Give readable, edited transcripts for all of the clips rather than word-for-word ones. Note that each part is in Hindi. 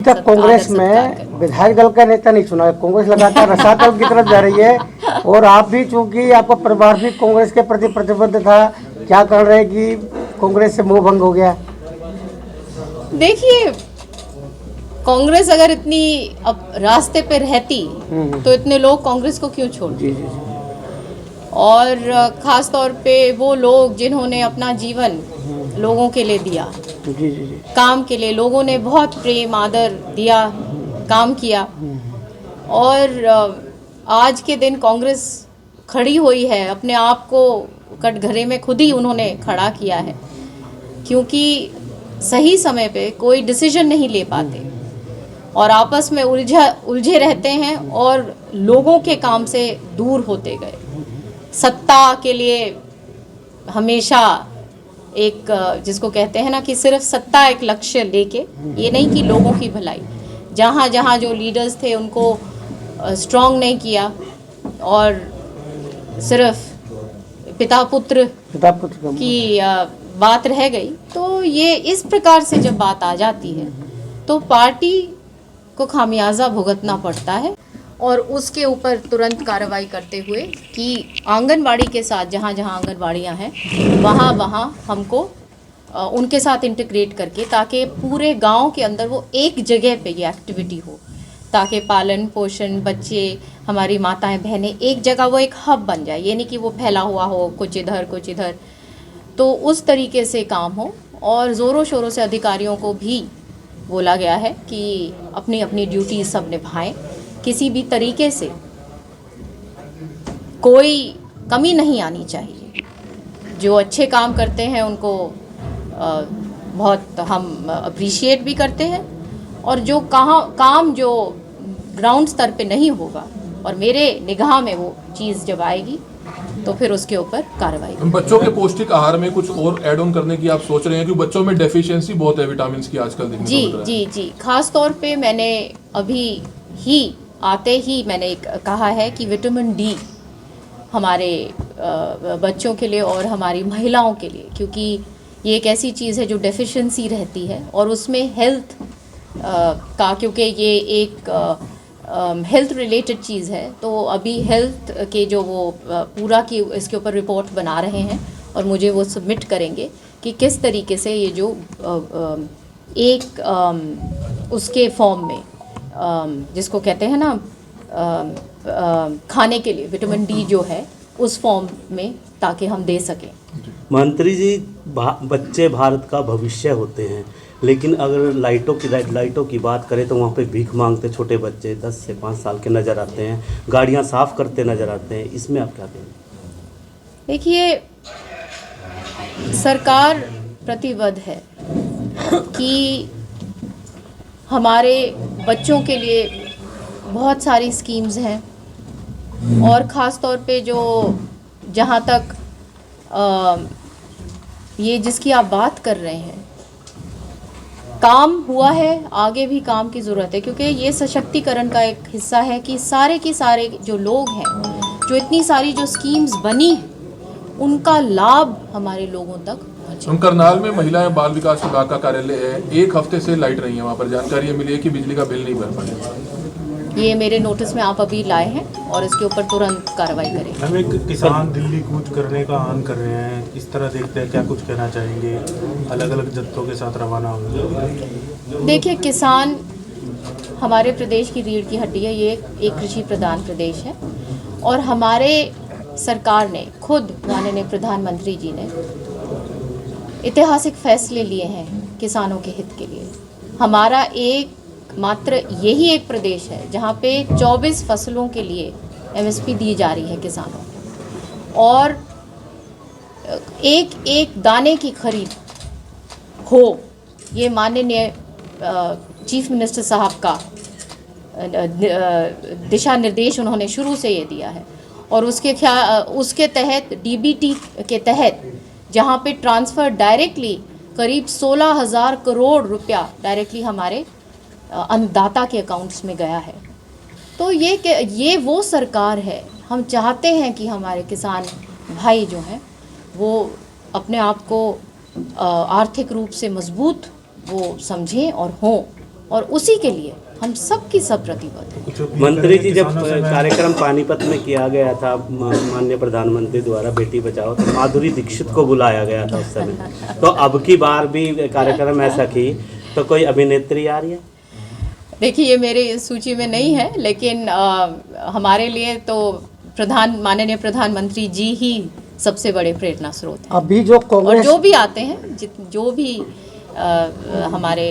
तक कांग्रेस में विधायक दल का नेता नहीं चुना है। कांग्रेस लगातार रसातल की तरफ जा रही है और आप भी, चूंकि आपका परिवार भी कांग्रेस के प्रति प्रतिबद्ध था, क्या कर रहे हैं कि कांग्रेस से मोह भंग हो गया? देखिए, कांग्रेस अगर इतनी अब रास्ते पे रहती तो इतने लोग कांग्रेस को क्यों छोड़ते? जी जी जी। और खास तौर पे वो लोग जिन्होंने अपना जीवन लोगों के लिए दिया, जी जी जी। काम के लिए, लोगों ने बहुत प्रेम आदर दिया, काम किया। और आज के दिन कांग्रेस खड़ी हुई है, अपने आप को कटघरे में खुद ही उन्होंने खड़ा किया है, क्योंकि सही समय पे कोई डिसीजन नहीं ले पाते और आपस में उलझे रहते हैं और लोगों के काम से दूर होते गए। सत्ता के लिए हमेशा एक, जिसको कहते हैं ना कि सिर्फ सत्ता एक लक्ष्य लेके, ये नहीं कि लोगों की भलाई। जहाँ जहाँ जो लीडर्स थे उनको स्ट्रॉन्ग नहीं किया और सिर्फ पिता पुत्र की बात रह गई। तो ये इस प्रकार से जब बात आ जाती है तो पार्टी को खामियाजा भुगतना पड़ता है और उसके ऊपर तुरंत कार्रवाई करते हुए कि आंगनवाड़ी के साथ, जहाँ जहाँ आंगनवाड़ियाँ हैं वहाँ वहाँ हमको उनके साथ इंटीग्रेट करके, ताकि पूरे गांव के अंदर वो एक जगह पे ये एक्टिविटी हो, ताकि पालन पोषण, बच्चे, हमारी माताएं बहनें एक जगह, वो एक हब बन जाए। ये नहीं कि वो फैला हुआ हो कुछ इधर कुछ इधर, तो उस तरीके से काम हो। और ज़ोरों शोरों से अधिकारियों को भी बोला गया है कि अपनी अपनी ड्यूटी सब निभाएं, किसी भी तरीके से कोई कमी नहीं आनी चाहिए। जो अच्छे काम करते हैं उनको बहुत हम अप्रिशिएट भी करते हैं, और जो काम जो ग्राउंड स्तर पे नहीं होगा और मेरे निगाह में वो चीज़ जब आएगी तो फिर उसके ऊपर कार्रवाई। बच्चों के पौष्टिक आहार में कुछ और ऐड ऑन करने की आप सोच रहे हैं? क्योंकि बच्चों में डेफिशिएंसी बहुत है विटामिन की आजकल देखने को मिल रहा है। जी जी जी, खास तौर पे मैंने अभी ही आते ही मैंने कहा है कि विटामिन डी हमारे बच्चों के लिए और हमारी महिलाओं के लिए, क्योंकि ये एक ऐसी चीज़ है जो डेफिशिएंसी रहती है और उसमें हेल्थ का, क्योंकि ये एक हेल्थ रिलेटेड चीज़ है, तो अभी हेल्थ के जो वो पूरा की इसके ऊपर रिपोर्ट बना रहे हैं और मुझे वो सबमिट करेंगे कि किस तरीके से ये जो एक उसके फॉर्म में, जिसको कहते हैं ना खाने के लिए विटामिन डी जो है उस फॉर्म में, ताकि हम दे सकें। मंत्री जी, बच्चे भारत का भविष्य होते हैं, लेकिन अगर लाइटों की बात करें तो वहाँ पे भीख मांगते छोटे बच्चे 10 से 5 साल के नज़र आते हैं, गाड़ियाँ साफ़ करते नज़र आते हैं। इसमें आप क्या कहेंगे? देखिए, सरकार प्रतिबद्ध है कि हमारे बच्चों के लिए बहुत सारी स्कीम्स हैं, और ख़ास तौर पे जो जहाँ तक ये जिसकी आप बात कर रहे हैं, काम हुआ है, आगे भी काम की ज़रूरत है, क्योंकि ये सशक्तिकरण का एक हिस्सा है कि सारे के सारे जो लोग हैं, जो इतनी सारी जो स्कीम्स बनी हैं, उनका लाभ हमारे लोगों तक पहुंचे। करनाल में महिला एवं बाल विकास विभाग का कार्यालय है, 1 हफ्ते से लाइट नहीं है वहाँ पर। जानकारी ये मिली है कि बिजली का बिल नहीं भर पाए। ये मेरे नोटिस में आप अभी लाए हैं और इसके ऊपर तुरंत कार्रवाई करेंगे। हम एक किसान दिल्ली कूच करने का आह्वान कर रहे हैं, इस तरह देखते हैं, क्या कुछ कहना चाहेंगे? अलग अलग जत्थों के साथ रवाना होंगे। देखिए, किसान हमारे प्रदेश की रीढ़ की हड्डी है, ये एक कृषि प्रधान प्रदेश है, और हमारे सरकार ने खुद, माननीय प्रधानमंत्री जी ने ऐतिहासिक फैसले लिए हैं किसानों के हित के लिए। हमारा एक मात्र यही एक प्रदेश है जहाँ पे 24 फसलों के लिए MSP दी जा रही है किसानों को, और एक एक दाने की खरीद हो, ये माननीय चीफ मिनिस्टर साहब का दिशा निर्देश उन्होंने शुरू से ये दिया है। और उसके तहत DBT के तहत जहाँ पे ट्रांसफ़र डायरेक्टली करीब 16,000 करोड़ रुपया डायरेक्टली हमारे अन्नदाता के अकाउंट्स में गया है। तो ये वो सरकार है। हम चाहते हैं कि हमारे किसान भाई जो हैं वो अपने आप को आर्थिक रूप से मजबूत वो समझें और हों, और उसी के लिए हम सब की सब प्रतिबद्ध हैं। कुछ अपील मंत्री करें जी, जब किसानों से मैं- कार्यक्रम पानीपत में किया गया था माननीय प्रधानमंत्री द्वारा बेटी बचाओ, तो माधुरी दीक्षित को बुलाया गया था उस समय, तो अब की बार भी कार्यक्रम ऐसा की तो कोई अभिनेत्री आ रही है? देखिए, ये मेरी सूची में नहीं है, लेकिन हमारे लिए तो माननीय प्रधानमंत्री जी ही सबसे बड़े प्रेरणा स्रोत हैं। अभी जो और कांग्रेस जो भी आते हैं, जो भी हमारे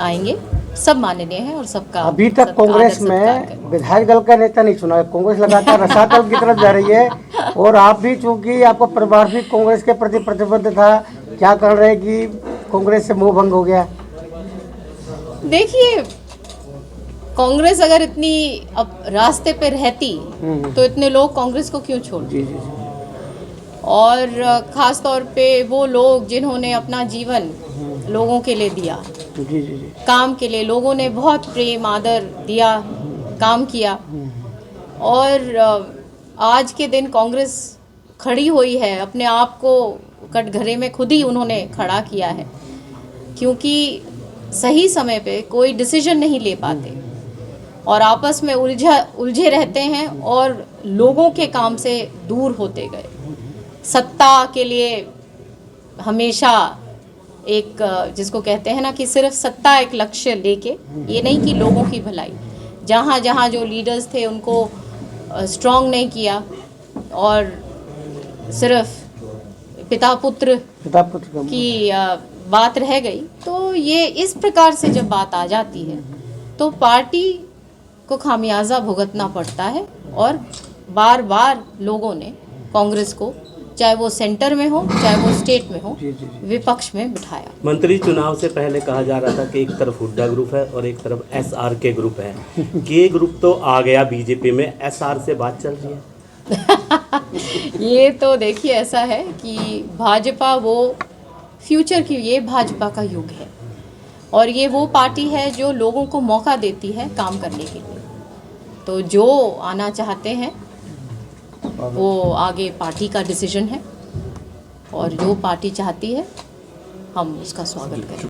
आएंगे, सब माननीय हैं और सबका अभी तक कांग्रेस में विधायक दल का नेता नहीं चुना है। कांग्रेस लगातार रसातल की तरफ जा रही है और आप भी, चूंकि आपका परिवार भी कांग्रेस के प्रति प्रतिबद्ध था, क्या कर रहे हैं कि कांग्रेस से मोह भंग हो गया? देखिए, कांग्रेस अगर इतनी अब रास्ते पे रहती तो इतने लोग कांग्रेस को क्यों छोड़ते? जी जी जी। और ख़ास तौर पे वो लोग जिन्होंने अपना जीवन लोगों के लिए दिया, जी जी जी। काम के लिए, लोगों ने बहुत प्रेम आदर दिया, काम किया, और आज के दिन कांग्रेस खड़ी हुई है, अपने आप को कटघरे में खुद ही उन्होंने खड़ा किया है, क्योंकि सही समय पे कोई डिसीजन नहीं ले पाते और आपस में उलझे रहते हैं और लोगों के काम से दूर होते गए। सत्ता के लिए हमेशा एक, जिसको कहते हैं ना कि सिर्फ सत्ता एक लक्ष्य लेके, ये नहीं कि लोगों की भलाई, जहाँ जहाँ जो लीडर्स थे उनको स्ट्रॉन्ग नहीं किया और सिर्फ पिता पुत्र की बात रह गई। तो ये इस प्रकार से जब बात आ जाती है तो पार्टी को खामियाजा भुगतना पड़ता है और बार बार लोगों ने कांग्रेस को, चाहे वो सेंटर में हो चाहे वो स्टेट में हो, विपक्ष में बिठाया। मंत्री, चुनाव से पहले कहा जा रहा था कि एक तरफ हुड्डा ग्रुप है और एक तरफ SRK ग्रुप है। के ग्रुप तो आ गया बीजेपी में, SR से बात चल रही है? ये तो देखिए, ऐसा है कि भाजपा वो फ्यूचर की, ये भाजपा का युग है और ये वो पार्टी है जो लोगों को मौका देती है काम करने के लिए। तो जो आना चाहते हैं वो आगे पार्टी का डिसीजन है और जो पार्टी चाहती है हम उसका स्वागत करें।